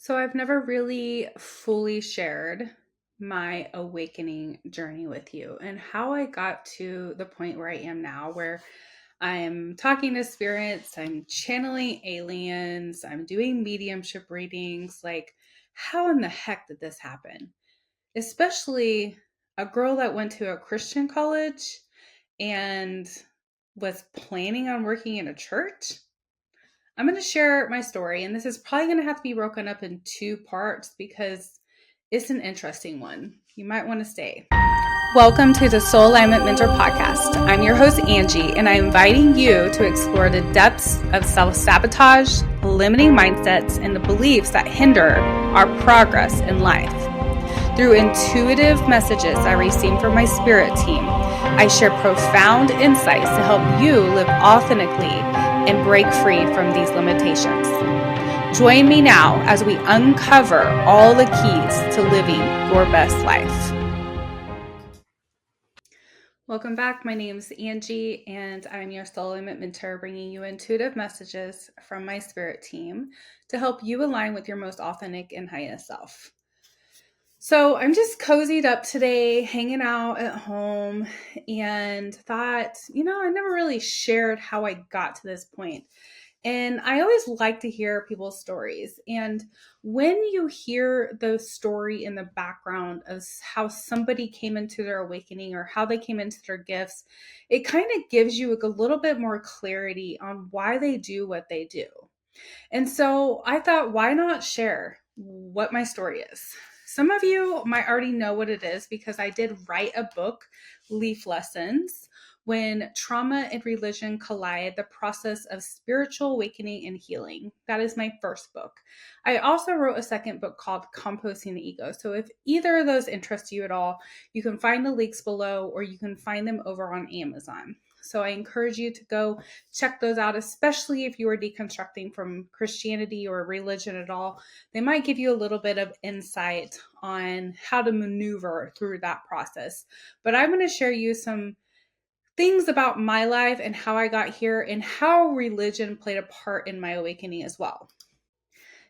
So I've never really fully shared my awakening journey with you and how I got to the point where I am now, where I'm talking to spirits, I'm channeling aliens, I'm doing mediumship readings. Like, how in the heck did this happen? Especially a girl that went to a Christian college and was planning on working in a church. I'm going to share my story, and this is probably going to have to be broken up in two parts because it's an interesting one. You might want to stay. Welcome to the Soul Alignment Mentor Podcast. I'm your host, Angie, and I'm inviting you to explore the depths of self-sabotage, limiting mindsets, and the beliefs that hinder our progress in life. Through intuitive messages I receive from my spirit team, I share profound insights to help you live authentically and break free from these limitations. Join me now as we uncover all the keys to living your best life. Welcome back. My name is Angie, and I'm your Soul Alignment Mentor, bringing you intuitive messages from my spirit team to help you align with your most authentic and highest self. So I'm just cozied up today, hanging out at home, and thought, I never really shared how I got to this point. And I always like to hear people's stories. And when you hear the story in the background of how somebody came into their awakening or how they came into their gifts, it kind of gives you a little bit more clarity on why they do what they do. And so I thought, why not share what my story is? Some of you might already know what it is because I did write a book, Leaf Lessons, When Trauma and Religion Collide, the Process of Spiritual Awakening and Healing. That is my first book. I also wrote a second book called Composting the Ego. So if either of those interest you at all, you can find the links below or you can find them over on Amazon. So I encourage you to go check those out, especially if you are deconstructing from Christianity or religion at all. They might give you a little bit of insight on how to maneuver through that process. But I'm going to share you some things about my life and how I got here and how religion played a part in my awakening as well.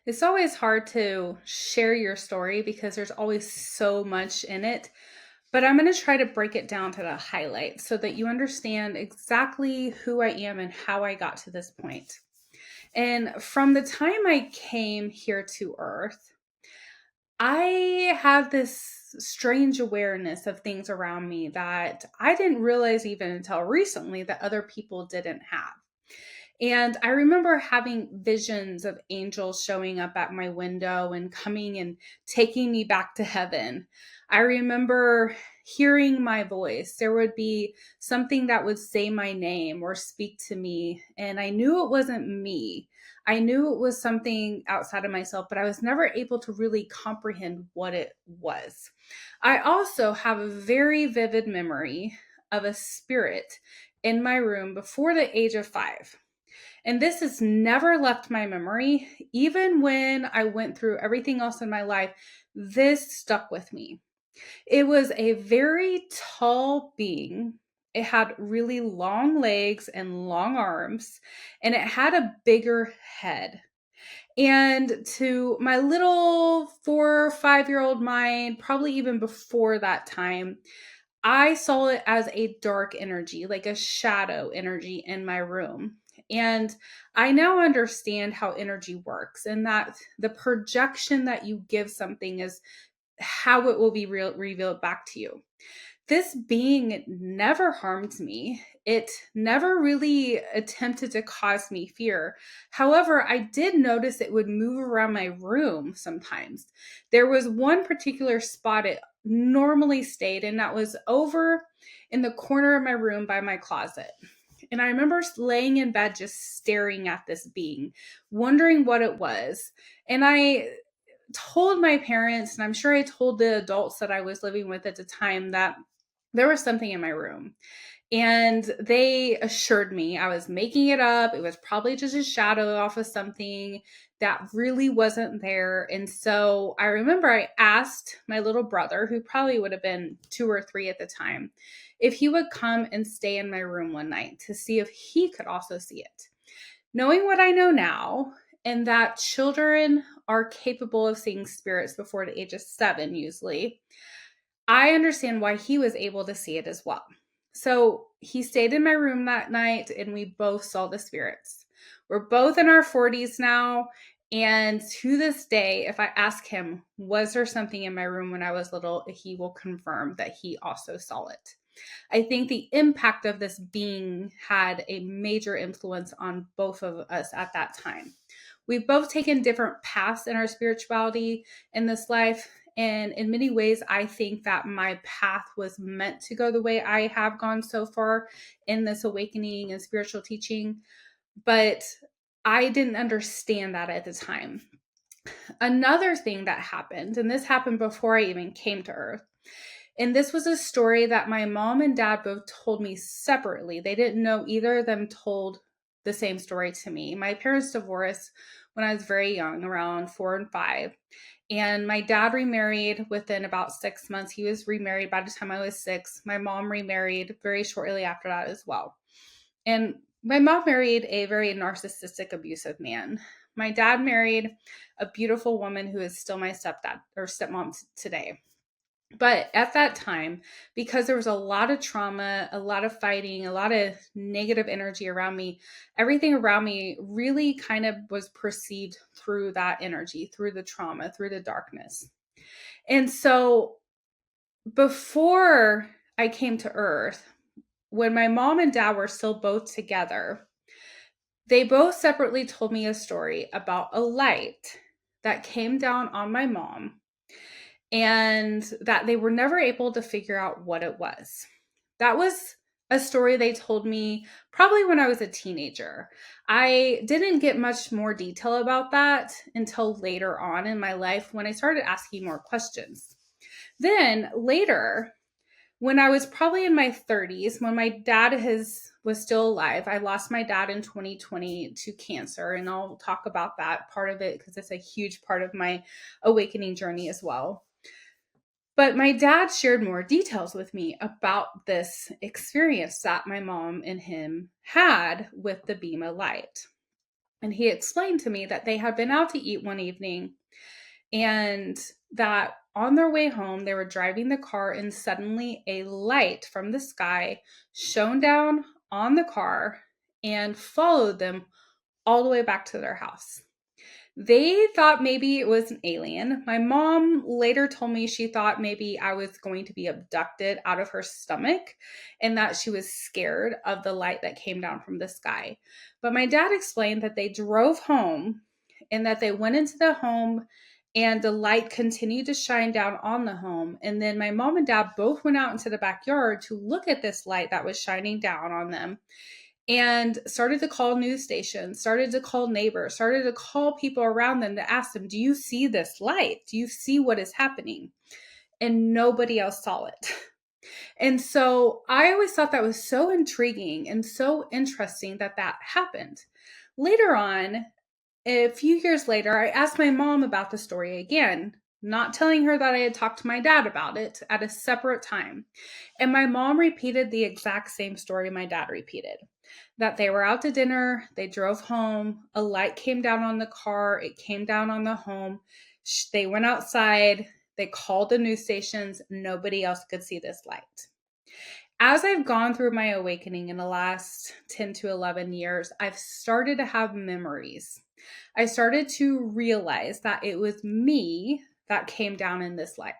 It's always hard to share your story because there's always so much in it. But I'm going to try to break it down to the highlights so that you understand exactly who I am and how I got to this point. And from the time I came here to Earth, I have this strange awareness of things around me that I didn't realize even until recently that other people didn't have. And I remember having visions of angels showing up at my window and coming and taking me back to heaven. I remember hearing my voice. There would be something that would say my name or speak to me, and I knew it wasn't me. I knew it was something outside of myself, but I was never able to really comprehend what it was. I also have a very vivid memory of a spirit in my room before the age of 5. And this has never left my memory. Even when I went through everything else in my life, this stuck with me. It was a very tall being. It had really long legs and long arms, and it had a bigger head. And to my little 4 or 5-year-old mind, probably even before that time, I saw it as a dark energy, like a shadow energy in my room. And I now understand how energy works and that the projection that you give something is how it will be revealed back to you. This being never harmed me. It never really attempted to cause me fear. However, I did notice it would move around my room sometimes. There was one particular spot it normally stayed, and that was over in the corner of my room by my closet. And I remember laying in bed just staring at this being, wondering what it was. And I told my parents, and I'm sure I told the adults that I was living with at the time, that there was something in my room. And they assured me I was making it up. It was probably just a shadow off of something that really wasn't there. And so I remember I asked my little brother, who probably would have been 2 or 3 at the time, if he would come and stay in my room one night to see if he could also see it. Knowing what I know now, and that children are capable of seeing spirits before the age of 7, usually, I understand why he was able to see it as well. So he stayed in my room that night and we both saw the spirits. We're both in our 40s now. And to this day, if I ask him, was there something in my room when I was little, he will confirm that he also saw it. I think the impact of this being had a major influence on both of us at that time. We've both taken different paths in our spirituality in this life. And in many ways, I think that my path was meant to go the way I have gone so far in this awakening and spiritual teaching. But I didn't understand that at the time. Another thing that happened, and this happened before I even came to Earth, and this was a story that my mom and dad both told me separately. They didn't know either of them told the same story to me. My parents divorced when I was very young, around 4 and 5. And my dad remarried within about 6 months. He was remarried by the time I was 6. My mom remarried very shortly after that as well. And my mom married a very narcissistic, abusive man. My dad married a beautiful woman who is still my stepdad or stepmom today. But at that time, because there was a lot of trauma, a lot of fighting, a lot of negative energy around me, everything around me really kind of was perceived through that energy, through the trauma, through the darkness. And so before I came to Earth, when my mom and dad were still both together, they both separately told me a story about a light that came down on my mom and that they were never able to figure out what it was. That was a story they told me probably when I was a teenager. I didn't get much more detail about that until later on in my life when I started asking more questions. Then later, when I was probably in my 30s, when my dad was still alive, I lost my dad in 2020 to cancer, and I'll talk about that part of it because it's a huge part of my awakening journey as well. But my dad shared more details with me about this experience that my mom and him had with the beam of light. And he explained to me that they had been out to eat one evening and that on their way home, they were driving the car and suddenly a light from the sky shone down on the car and followed them all the way back to their house. They thought maybe it was an alien. My mom later told me she thought maybe I was going to be abducted out of her stomach and that she was scared of the light that came down from the sky. But my dad explained that they drove home and that they went into the home and the light continued to shine down on the home. And then my mom and dad both went out into the backyard to look at this light that was shining down on them and started to call news stations, started to call neighbors, started to call people around them to ask them, do you see this light? Do you see what is happening? And nobody else saw it. And so I always thought that was so intriguing and so interesting that that happened. Later on, a few years later, I asked my mom about the story again, not telling her that I had talked to my dad about it at a separate time. And my mom repeated the exact same story my dad repeated. That they were out to dinner, they drove home, a light came down on the car, it came down on the home. They went outside, they called the news stations, nobody else could see this light. As I've gone through my awakening in the last 10 to 11 years, I've started to have memories. I started to realize that it was me that came down in this light.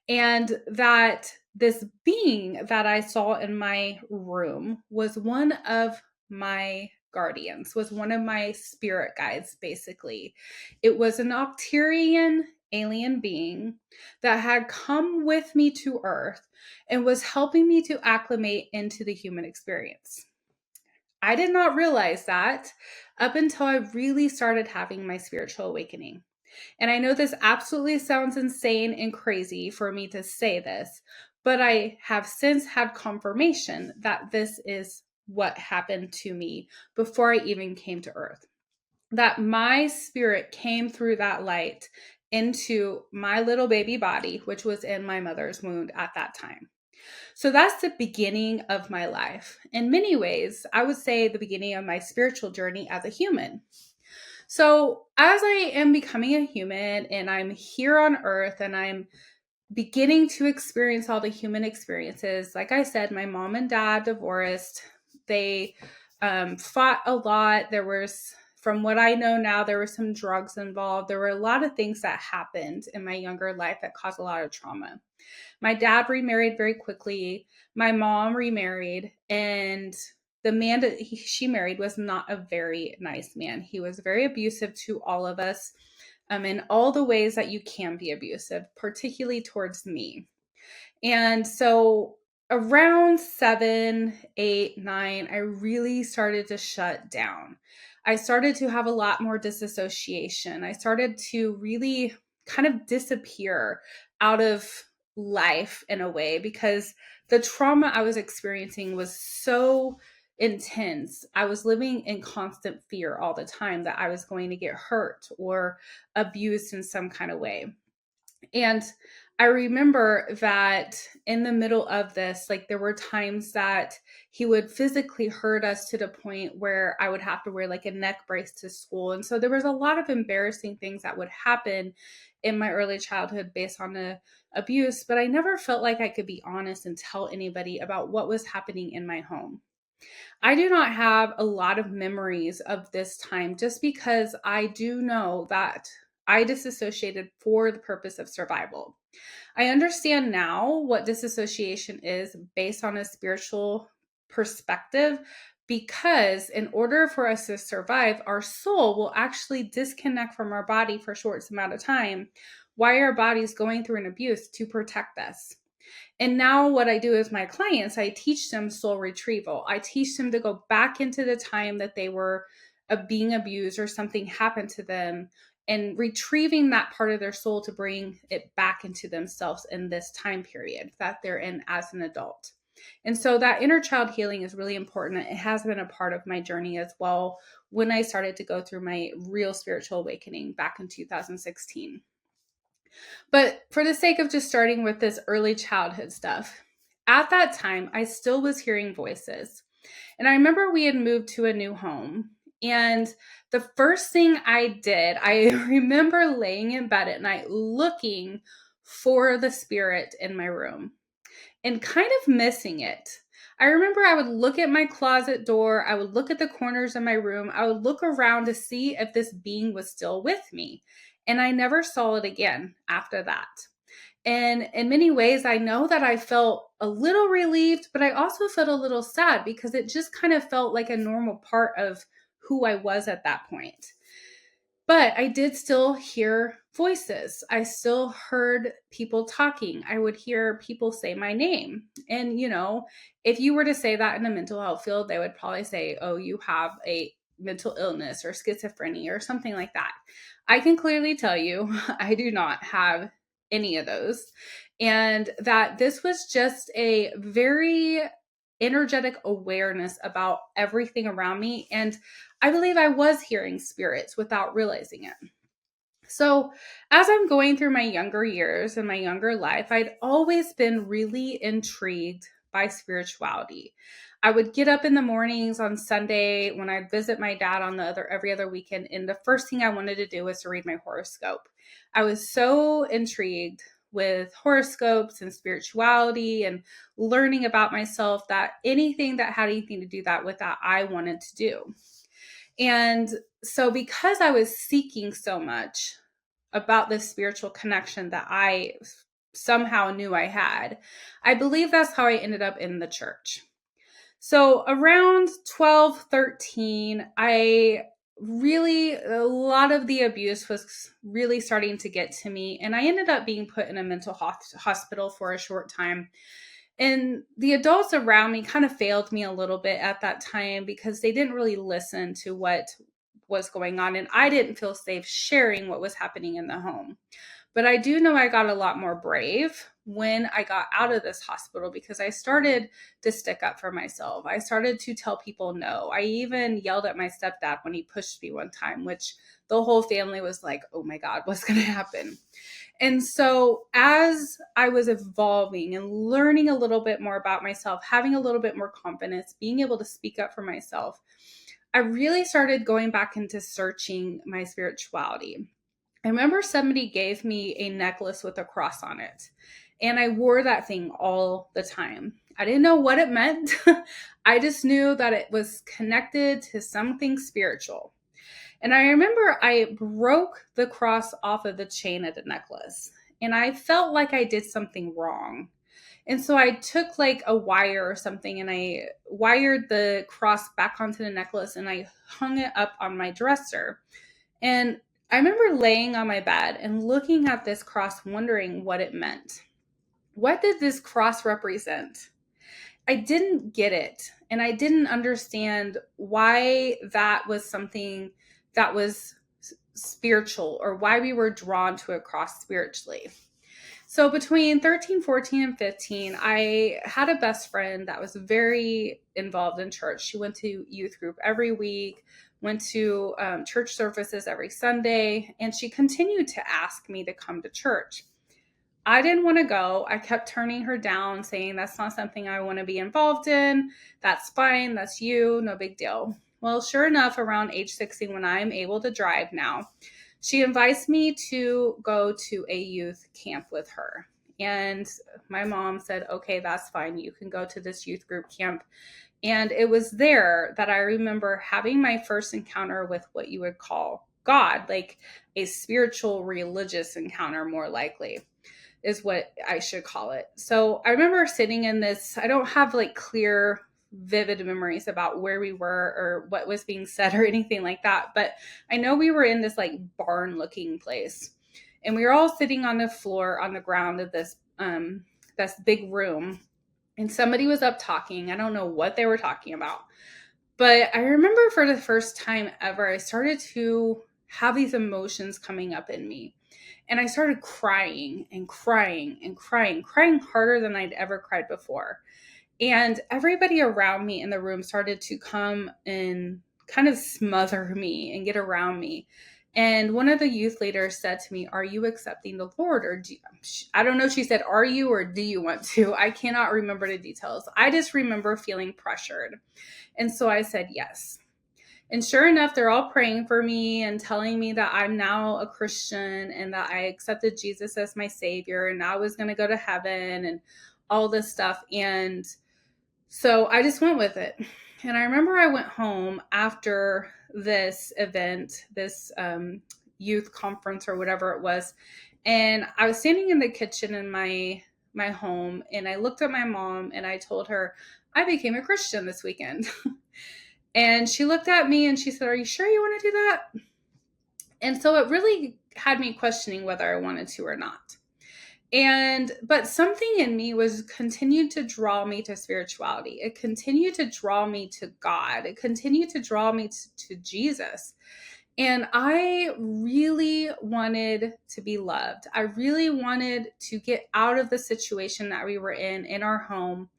And that this being that I saw in my room was one of my guardians, was one of my spirit guides, basically. It was an Octarian alien being that had come with me to Earth and was helping me to acclimate into the human experience. I did not realize that up until I really started having my spiritual awakening. And I know this absolutely sounds insane and crazy for me to say this, but I have since had confirmation that this is what happened to me before I even came to Earth. That my spirit came through that light into my little baby body, which was in my mother's womb at that time. So that's the beginning of my life. In many ways, I would say the beginning of my spiritual journey as a human. So, as I am becoming a human and I'm here on earth and I'm beginning to experience all the human experiences, like I said, my mom and dad divorced. They fought a lot. From what I know now, there were some drugs involved. There were a lot of things that happened in my younger life that caused a lot of trauma. My dad remarried very quickly. My mom remarried, and the man that she married was not a very nice man. He was very abusive to all of us, in all the ways that you can be abusive, particularly towards me. And so around 7, 8, 9, I really started to shut down. I started to have a lot more disassociation. I started to really kind of disappear out of life in a way because the trauma I was experiencing was so intense. I was living in constant fear all the time that I was going to get hurt or abused in some kind of way. And I remember that in the middle of this, like there were times that he would physically hurt us to the point where I would have to wear like a neck brace to school. And so there was a lot of embarrassing things that would happen in my early childhood based on the abuse, but I never felt like I could be honest and tell anybody about what was happening in my home. I do not have a lot of memories of this time just because I do know that I disassociated for the purpose of survival. I understand now what disassociation is based on a spiritual perspective because in order for us to survive, our soul will actually disconnect from our body for a short amount of time while our body's going through an abuse to protect us. And now what I do is my clients, I teach them soul retrieval. I teach them to go back into the time that they were being abused or something happened to them and retrieving that part of their soul to bring it back into themselves in this time period that they're in as an adult. And so that inner child healing is really important. It has been a part of my journey as well when I started to go through my real spiritual awakening back in 2016. But for the sake of just starting with this early childhood stuff, at that time, I still was hearing voices. And I remember we had moved to a new home. And the first thing I did, I remember laying in bed at night looking for the spirit in my room and kind of missing it. I remember I would look at my closet door, I would look at the corners of my room, I would look around to see if this being was still with me. And I never saw it again after that. And in many ways, I know that I felt a little relieved, but I also felt a little sad because it just kind of felt like a normal part of who I was at that point. But I did still hear voices. I still heard people talking. I would hear people say my name. And, if you were to say that in the mental health field, they would probably say, oh, you have a mental illness or schizophrenia or something like that. I can clearly tell you, I do not have any of those. And that this was just a very energetic awareness about everything around me. And I believe I was hearing spirits without realizing it. So, as I'm going through my younger years and my younger life, I'd always been really intrigued by spirituality. I would get up in the mornings on Sunday when I'd visit my dad on the other every other weekend, and the first thing I wanted to do was to read my horoscope. I was so intrigued with horoscopes and spirituality and learning about myself that anything that had anything to do that with that I wanted to do. And so because I was seeking so much about this spiritual connection that I somehow knew I had, I believe that's how I ended up in the church. So around 12, 13, a lot of the abuse was really starting to get to me. And I ended up being put in a mental hospital for a short time. And the adults around me kind of failed me a little bit at that time because they didn't really listen to what was going on. And I didn't feel safe sharing what was happening in the home. But I do know I got a lot more brave when I got out of this hospital because I started to stick up for myself. I started to tell people no. I even yelled at my stepdad when he pushed me one time, which the whole family was like, oh my God, what's going to happen? And so as I was evolving and learning a little bit more about myself, having a little bit more confidence, being able to speak up for myself, I really started going back into searching my spirituality. I remember somebody gave me a necklace with a cross on it, and I wore that thing all the time. I didn't know what it meant. I just knew that it was connected to something spiritual. And I remember I broke the cross off of the chain of the necklace, and I felt like I did something wrong. And so I took like a wire or something and I wired the cross back onto the necklace and I hung it up on my dresser. And I remember laying on my bed and looking at this cross, wondering what it meant. What did this cross represent? I didn't get it. And I didn't understand why that was something that was spiritual or why we were drawn to a cross spiritually. So between 13, 14, and 15, I had a best friend that was very involved in church. She went to youth group every week, went to church services every Sunday, and she continued to ask me to come to church. I didn't want to go. I kept turning her down, saying that's not something I want to be involved in. That's fine. That's you. No big deal. Well, sure enough, around age 16, when I'm able to drive now, she invites me to go to a youth camp with her. And my mom said, okay, that's fine. You can go to this youth group camp. And it was there that I remember having my first encounter with what you would call God, like a spiritual, religious encounter, more likely is what I should call it. So I remember sitting in this, I don't have like clear, vivid memories about where we were or what was being said or anything like that. But I know we were in this like barn looking place and we were all sitting on the floor on the ground of this big room. And somebody was up talking. I don't know what they were talking about. But I remember for the first time ever, I started to have these emotions coming up in me. And I started crying and crying and crying harder than I'd ever cried before. And everybody around me in the room started to come and kind of smother me and get around me. And one of the youth leaders said to me, are you accepting the Lord? Or do you, I don't know if she said, are you or do you want to? I cannot remember the details. I just remember feeling pressured. And so I said, yes. And sure enough, they're all praying for me and telling me that I'm now a Christian and that I accepted Jesus as my savior and I was going to go to heaven and all this stuff. And so I just went with it. And I remember I went home after this event, this youth conference or whatever it was. And I was standing in the kitchen in my home and I looked at my mom and I told her, I became a Christian this weekend. And she looked at me and she said, are you sure you want to do that? And so it really had me questioning whether I wanted to or not. But something in me was continued to draw me to spirituality. It continued to draw me to God. It continued to draw me to Jesus. And I really wanted to be loved. I really wanted to get out of the situation that we were in our home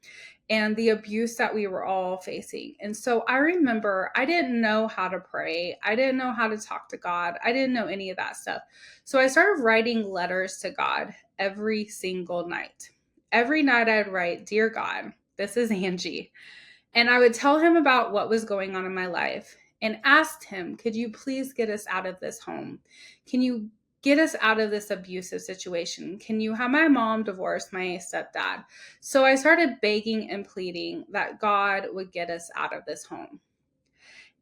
and the abuse that we were all facing. And so I remember I didn't know how to pray. I didn't know how to talk to God. I didn't know any of that stuff. So I started writing letters to God every single night. Every night I'd write, Dear God, this is Angie. And I would tell him about what was going on in my life and asked him, could you please get us out of this home? Can you get us out of this abusive situation? Can you have my mom divorce my stepdad? So I started begging and pleading that God would get us out of this home.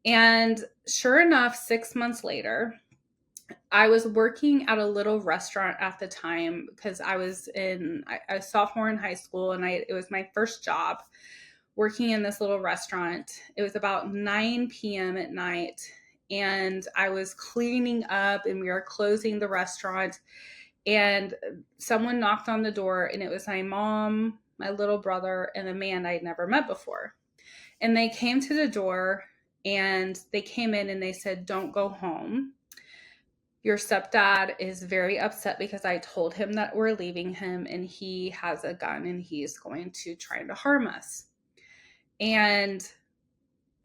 And sure enough, 6 months later, I was working at a little restaurant at the time because I was a sophomore in high school and it was my first job working in this little restaurant. It was about 9 p.m. at night and I was cleaning up and we were closing the restaurant and someone knocked on the door and it was my mom, my little brother, and a man I'd never met before. And they came to the door and they came in and they said, don't go home. Your stepdad is very upset because I told him that we're leaving him and he has a gun and he's going to try to harm us. And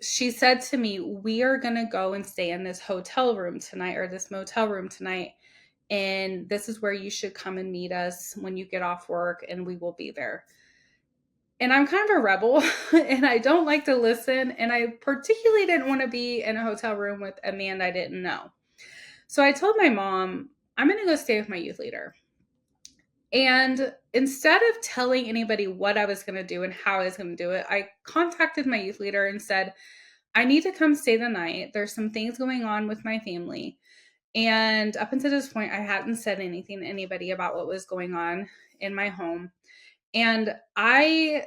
she said to me, we are going to go and stay in this hotel room tonight or this motel room tonight. And this is where you should come and meet us when you get off work and we will be there. And I'm kind of a rebel and I don't like to listen. And I particularly didn't want to be in a hotel room with a man I didn't know. So I told my mom, I'm going to go stay with my youth leader. And instead of telling anybody what I was going to do and how I was going to do it, I contacted my youth leader and said, I need to come stay the night. There's some things going on with my family. And up until this point, I hadn't said anything to anybody about what was going on in my home. And I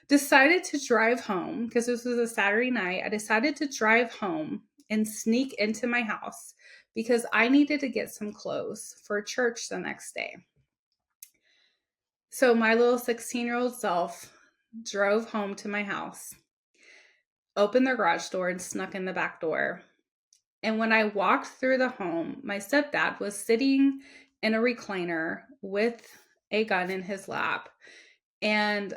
decided to drive home because this was a Saturday night. I decided to drive home and sneak into my house because I needed to get some clothes for church the next day. So my little 16-year-old self drove home to my house, opened the garage door, and snuck in the back door. And when I walked through the home, my stepdad was sitting in a recliner with a gun in his lap. And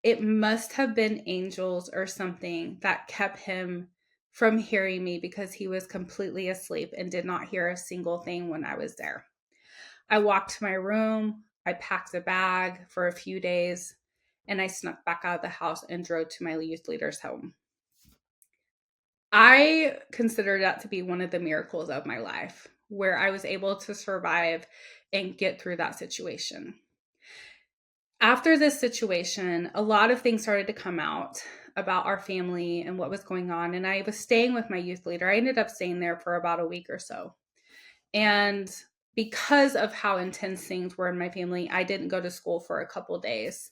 it must have been angels or something that kept him from hearing me because he was completely asleep and did not hear a single thing when I was there. I walked to my room, I packed a bag for a few days, and I snuck back out of the house and drove to my youth leader's home. I consider that to be one of the miracles of my life, where I was able to survive and get through that situation. After this situation, a lot of things started to come out about our family and what was going on. And I was staying with my youth leader. I ended up staying there for about a week or so. And because of how intense things were in my family, I didn't go to school for a couple of days.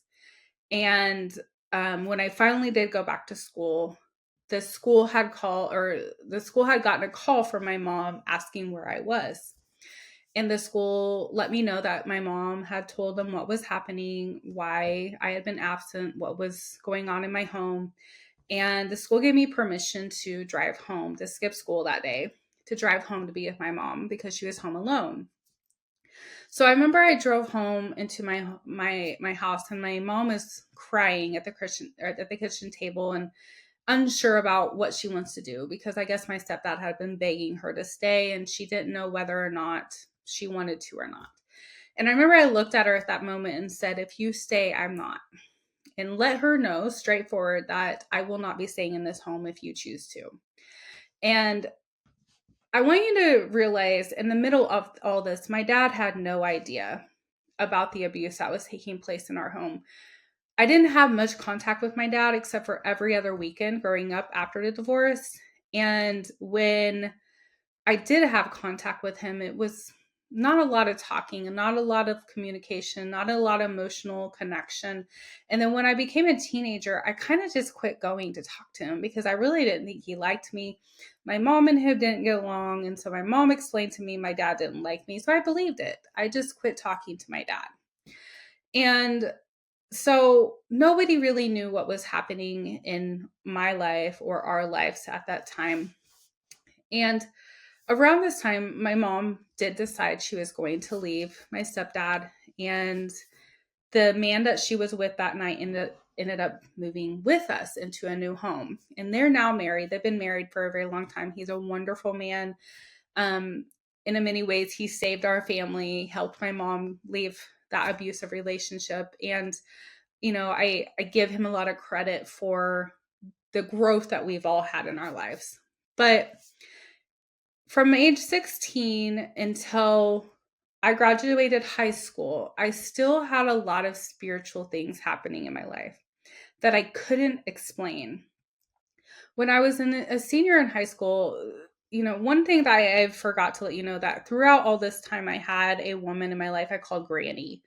And when I finally did go back to school, the school had gotten a call from my mom asking where I was. And the school let me know that my mom had told them what was happening, why I had been absent, what was going on in my home. And the school gave me permission to drive home, to skip school that day, to drive home to be with my mom because she was home alone. So I remember I drove home into my house, and my mom is crying at the kitchen table and unsure about what she wants to do because I guess my stepdad had been begging her to stay and she didn't know whether or not she wanted to or not. And I remember I looked at her at that moment and said, if you stay, I'm not. And let her know straightforward that I will not be staying in this home if you choose to. And I want you to realize in the middle of all this, my dad had no idea about the abuse that was taking place in our home. I didn't have much contact with my dad except for every other weekend growing up after the divorce. And when I did have contact with him, it was not a lot of talking and not a lot of communication, not a lot of emotional connection. And then when I became a teenager, I kind of just quit going to talk to him because I really didn't think he liked me. My mom and him didn't get along. And so my mom explained to me my dad didn't like me. So I believed it. I just quit talking to my dad. And so nobody really knew what was happening in my life or our lives at that time. And around this time, my mom did decide she was going to leave my stepdad, and the man that she was with that night ended up moving with us into a new home. And they're now married. They've been married for a very long time. He's a wonderful man. In many ways, he saved our family, helped my mom leave that abusive relationship. And, I give him a lot of credit for the growth that we've all had in our lives. But from age 16 until I graduated high school, I still had a lot of spiritual things happening in my life that I couldn't explain. When I was a senior in high school, one thing that I forgot to let you know that throughout all this time, I had a woman in my life I called Granny.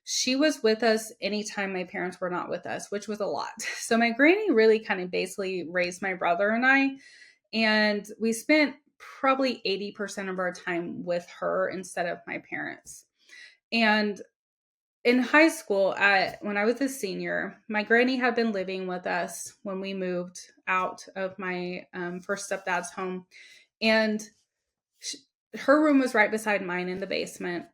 She was with us anytime my parents were not with us, which was a lot. So my granny really kind of basically raised my brother and I, and we spent probably 80% of our time with her instead of my parents. And in high school, when I was a senior, my granny had been living with us when we moved out of my first stepdad's home. And her room was right beside mine in the basement.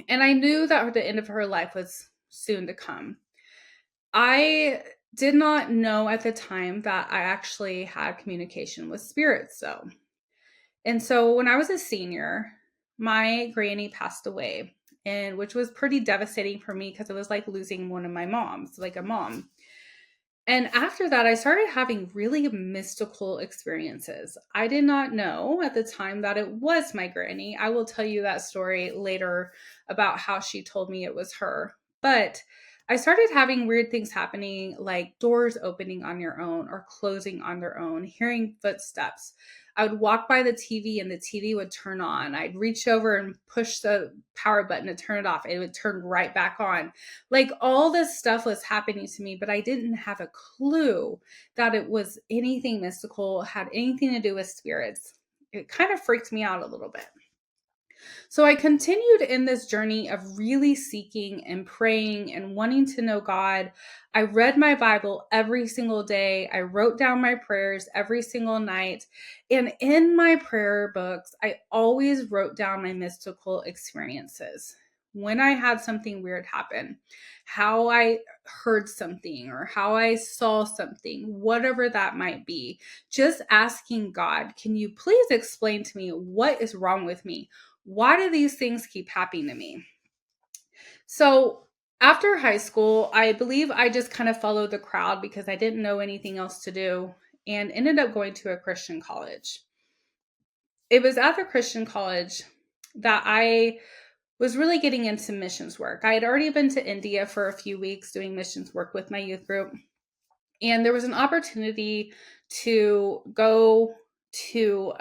And I knew that the end of her life was soon to come. I did not know at the time that I actually had communication with spirits, though. And so when I was a senior, my granny passed away. and which was pretty devastating for me because it was like losing one of my moms, like a mom. And after that, I started having really mystical experiences. I did not know at the time that it was my granny. I will tell you that story later about how she told me it was her. But I started having weird things happening, like doors opening on your own or closing on their own, hearing footsteps. I would walk by the TV and the TV would turn on. I'd reach over and push the power button to turn it off. It would turn right back on. Like all this stuff was happening to me, but I didn't have a clue that it was anything mystical, had anything to do with spirits. It kind of freaked me out a little bit. So I continued in this journey of really seeking and praying and wanting to know God. I read my Bible every single day. I wrote down my prayers every single night. And in my prayer books, I always wrote down my mystical experiences. When I had something weird happen, how I heard something or how I saw something, whatever that might be, just asking God, can you please explain to me what is wrong with me? Why do these things keep happening to me? So after high school, I believe I just kind of followed the crowd because I didn't know anything else to do and ended up going to a Christian college. It was at the Christian college that I was really getting into missions work. I had already been to India for a few weeks doing missions work with my youth group. And there was an opportunity to go to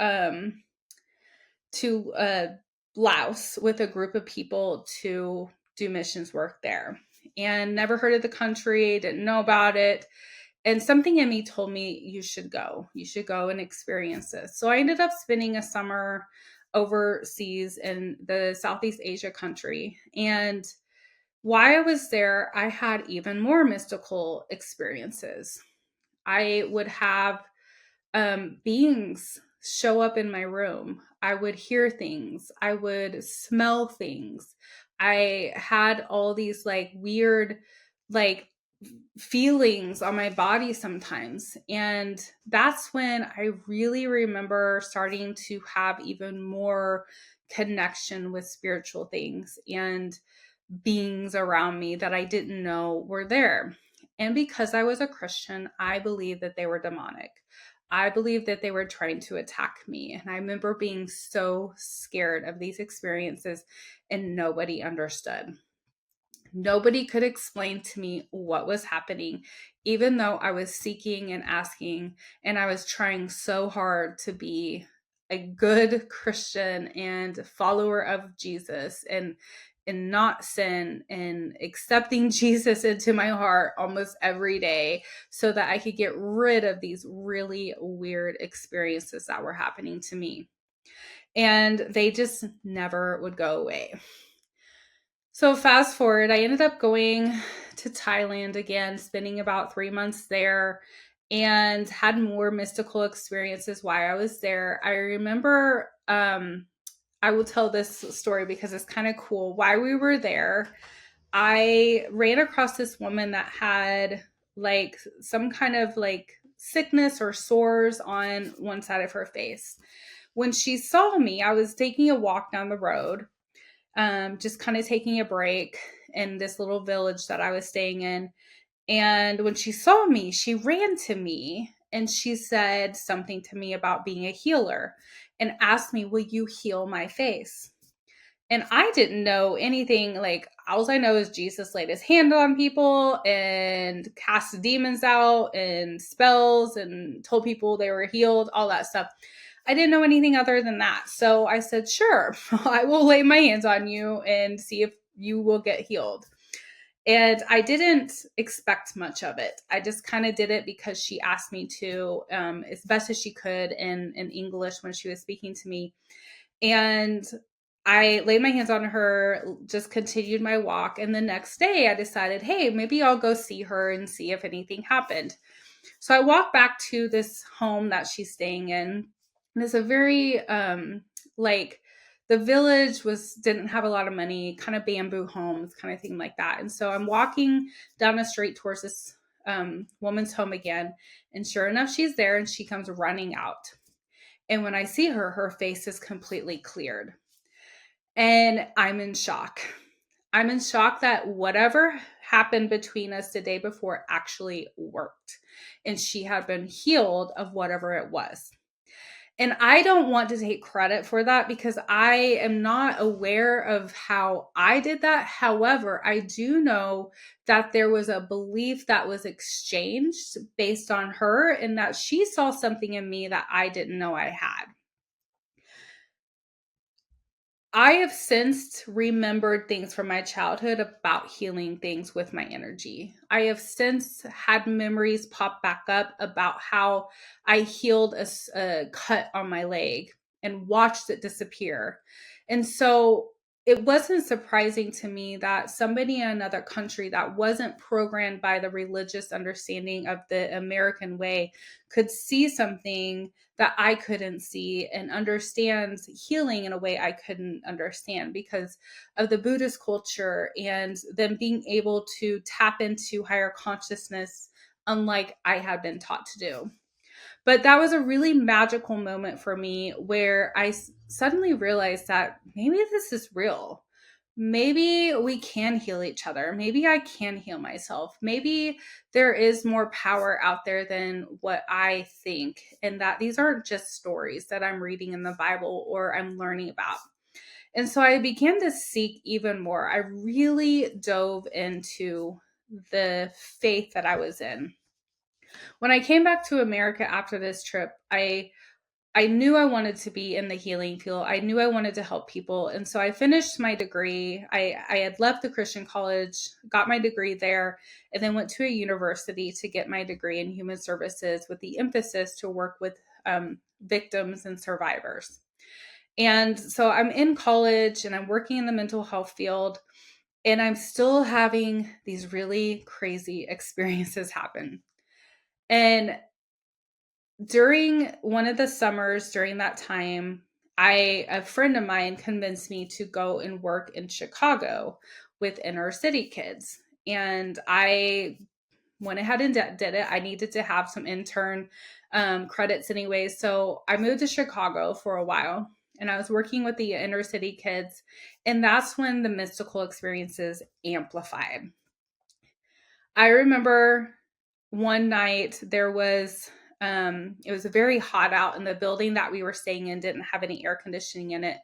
to Laos with a group of people to do missions work there. And never heard of the country, didn't know about it. And something in me told me, you should go. You should go and experience this. So I ended up spending a summer overseas in the Southeast Asia country. And while I was there, I had even more mystical experiences. I would have beings show up in my room. I would hear things. I would smell things. I had all these like weird, like feelings on my body sometimes. And that's when I really remember starting to have even more connection with spiritual things and beings around me that I didn't know were there. And because I was a Christian, I believed that they were demonic. I believed that they were trying to attack me. And I remember being so scared of these experiences, and nobody understood. Nobody could explain to me what was happening, even though I was seeking and asking, and I was trying so hard to be a good Christian and follower of Jesus and not sin and accepting Jesus into my heart almost every day so that I could get rid of these really weird experiences that were happening to me. And they just never would go away. So fast forward, I ended up going to Thailand again, spending about 3 months there, and had more mystical experiences while I was there. I remember, I will tell this story because it's kind of cool. While we were there, I ran across this woman that had like some kind of like sickness or sores on one side of her face. When she saw me, I was taking a walk down the road, just kind of taking a break in this little village that I was staying in. And when she saw me, she ran to me and she said something to me about being a healer and asked me, will you heal my face? And I didn't know anything. Like, all I know is Jesus laid his hand on people and cast demons out and spells and told people they were healed, all that stuff. I didn't know anything other than that. So I said, sure, I will lay my hands on you and see if you will get healed. And I didn't expect much of it. I just kind of did it because she asked me to, as best as she could in English when she was speaking to me. And I laid my hands on her, just continued my walk. And the next day I decided, hey, maybe I'll go see her and see if anything happened. So I walked back to this home that she's staying in. And it's a very, like, the village didn't have a lot of money, kind of bamboo homes, kind of thing like that. And so I'm walking down the street towards this woman's home again. And sure enough, she's there and she comes running out. And when I see her, her face is completely cleared. And I'm in shock. I'm in shock that whatever happened between us the day before actually worked. And she had been healed of whatever it was. And I don't want to take credit for that because I am not aware of how I did that. However, I do know that there was a belief that was exchanged based on her and that she saw something in me that I didn't know I had. I have since remembered things from my childhood about healing things with my energy. I have since had memories pop back up about how I healed a cut on my leg and watched it disappear. And so it wasn't surprising to me that somebody in another country that wasn't programmed by the religious understanding of the American way could see something that I couldn't see and understand healing in a way I couldn't understand because of the Buddhist culture and them being able to tap into higher consciousness, unlike I had been taught to do. But that was a really magical moment for me where I suddenly realized that maybe this is real. Maybe we can heal each other. Maybe I can heal myself. Maybe there is more power out there than what I think, and that these aren't just stories that I'm reading in the Bible or I'm learning about. And so I began to seek even more. I really dove into the faith that I was in. When I came back to America after this trip, I knew I wanted to be in the healing field. I knew I wanted to help people. And so I finished my degree. I had left the Christian college, got my degree there, and then went to a university to get my degree in human services with the emphasis to work with victims and survivors. And so I'm in college and I'm working in the mental health field, and I'm still having these really crazy experiences happen. And during one of the summers during that time, a friend of mine convinced me to go and work in Chicago with inner city kids. And I went ahead and did it. I needed to have some intern credits anyway. So I moved to Chicago for a while and I was working with the inner city kids. And that's when the mystical experiences amplified. I remember one night it was very hot out and the building that we were staying in didn't have any air conditioning in it.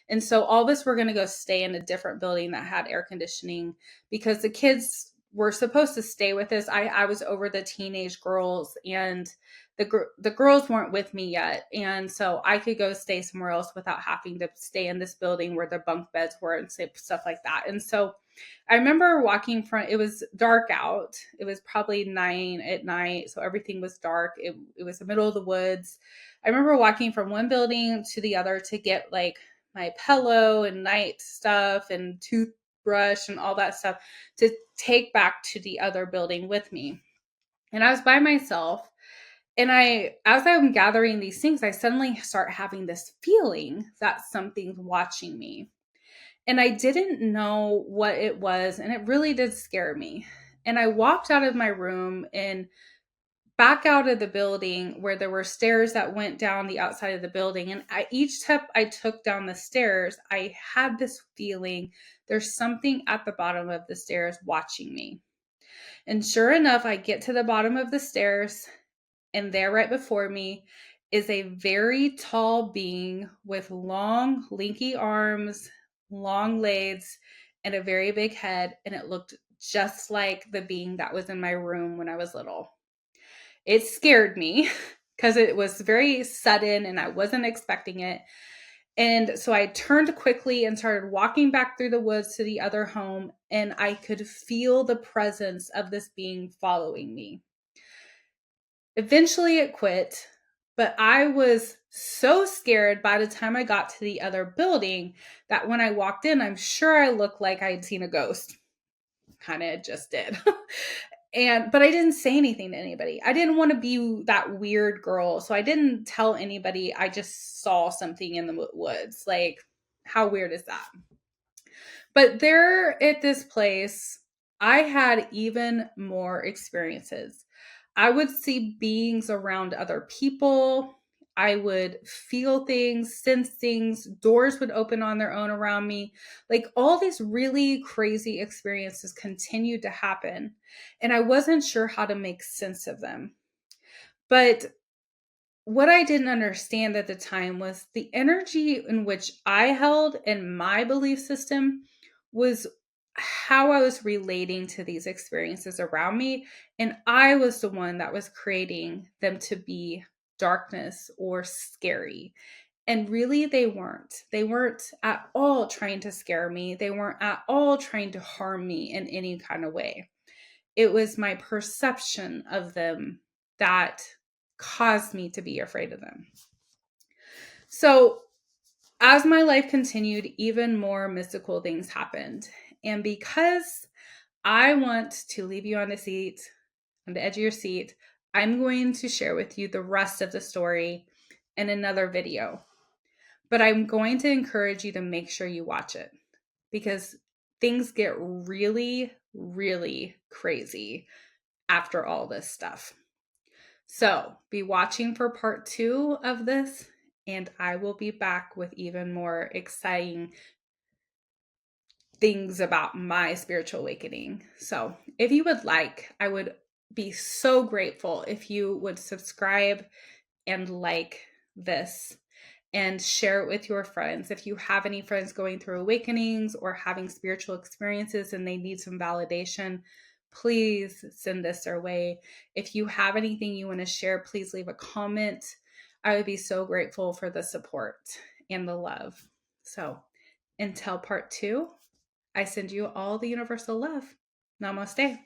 And so all of us were going to go stay in a different building that had air conditioning because the kids were supposed to stay with us. I was over the teenage girls and the girls weren't with me yet. And so I could go stay somewhere else without having to stay in this building where the bunk beds were and stuff like that. And so I remember walking from, it was dark out. It was probably 9 at night. So everything was dark. It was the middle of the woods. I remember walking from one building to the other to get like my pillow and night stuff and toothbrush and all that stuff to take back to the other building with me. And I was by myself. And as I'm gathering these things, I suddenly start having this feeling that something's watching me. And I didn't know what it was, and it really did scare me. And I walked out of my room and back out of the building where there were stairs that went down the outside of the building. And each step I took down the stairs, I had this feeling there's something at the bottom of the stairs watching me. And sure enough, I get to the bottom of the stairs, and there right before me is a very tall being with long, lanky arms, long legs, and a very big head. And it looked just like the being that was in my room when I was little. It scared me because it was very sudden and I wasn't expecting it. And so I turned quickly and started walking back through the woods to the other home, and I could feel the presence of this being following me. Eventually it quit, but I was so scared by the time I got to the other building that when I walked in, I'm sure I looked like I had seen a ghost. Kind of just did. But I didn't say anything to anybody. I didn't want to be that weird girl. So I didn't tell anybody I just saw something in the woods. Like, how weird is that? But there at this place, I had even more experiences. I would see beings around other people. I would feel things, sense things, doors would open on their own around me. Like all these really crazy experiences continued to happen. And I wasn't sure how to make sense of them. But what I didn't understand at the time was the energy in which I held in my belief system was how I was relating to these experiences around me. And I was the one that was creating them to be darkness or scary. And really, they weren't. They weren't at all trying to scare me. They weren't at all trying to harm me in any kind of way. It was my perception of them that caused me to be afraid of them. So, as my life continued, even more mystical things happened. And because I want to leave you on the edge of your seat, I'm going to share with you the rest of the story in another video. But I'm going to encourage you to make sure you watch it because things get really, really crazy after all this stuff. So be watching for part 2 of this, and I will be back with even more exciting things about my spiritual awakening. So if you would like, I would be so grateful if you would subscribe and like this and share it with your friends. If you have any friends going through awakenings or having spiritual experiences and they need some validation, please send this their way. If you have anything you want to share, please leave a comment. I would be so grateful for the support and the love. So until part 2, I send you all the universal love. Namaste.